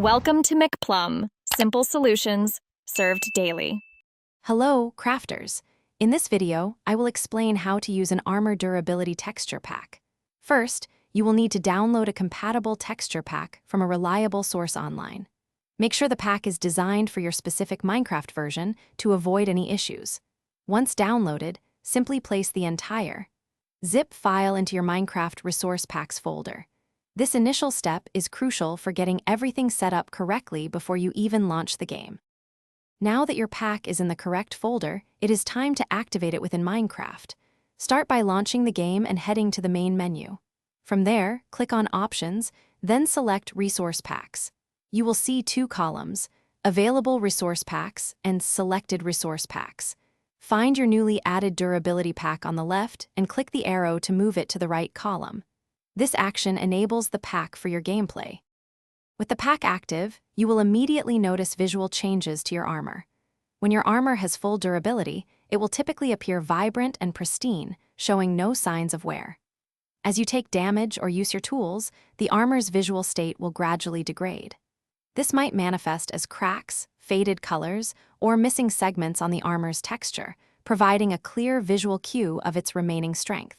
Welcome to McPlum, simple solutions served daily. Hello, crafters. In this video, I will explain how to use an armor durability texture pack. First, you will need to download a compatible texture pack from a reliable source online. Make sure the pack is designed for your specific Minecraft version to avoid any issues. Once downloaded, simply place the entire zip file into your Minecraft Resource Packs folder. This initial step is crucial for getting everything set up correctly before you even launch the game. Now that your pack is in the correct folder, it is time to activate it within Minecraft. Start by launching the game and heading to the main menu. From there, click on Options, then select Resource Packs. You will see two columns, Available Resource Packs and Selected Resource Packs. Find your newly added durability pack on the left and click the arrow to move it to the right column. This action enables the pack for your gameplay. With the pack active, you will immediately notice visual changes to your armor. When your armor has full durability, it will typically appear vibrant and pristine, showing no signs of wear. As you take damage or use your tools, the armor's visual state will gradually degrade. This might manifest as cracks, faded colors, or missing segments on the armor's texture, providing a clear visual cue of its remaining strength.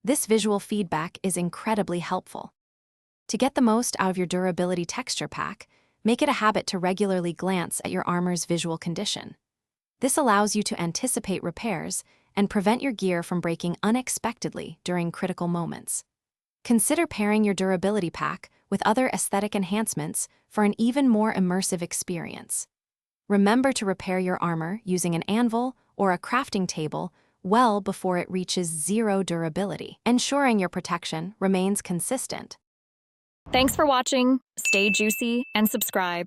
This visual feedback is incredibly helpful. To get the most out of your durability texture pack, make it a habit to regularly glance at your armor's visual condition. This allows you to anticipate repairs and prevent your gear from breaking unexpectedly during critical moments. Consider pairing your durability pack with other aesthetic enhancements for an even more immersive experience. Remember to repair your armor using an anvil or a crafting table well before it reaches zero durability, ensuring your protection remains consistent. Thanks for watching, stay juicy, and subscribe.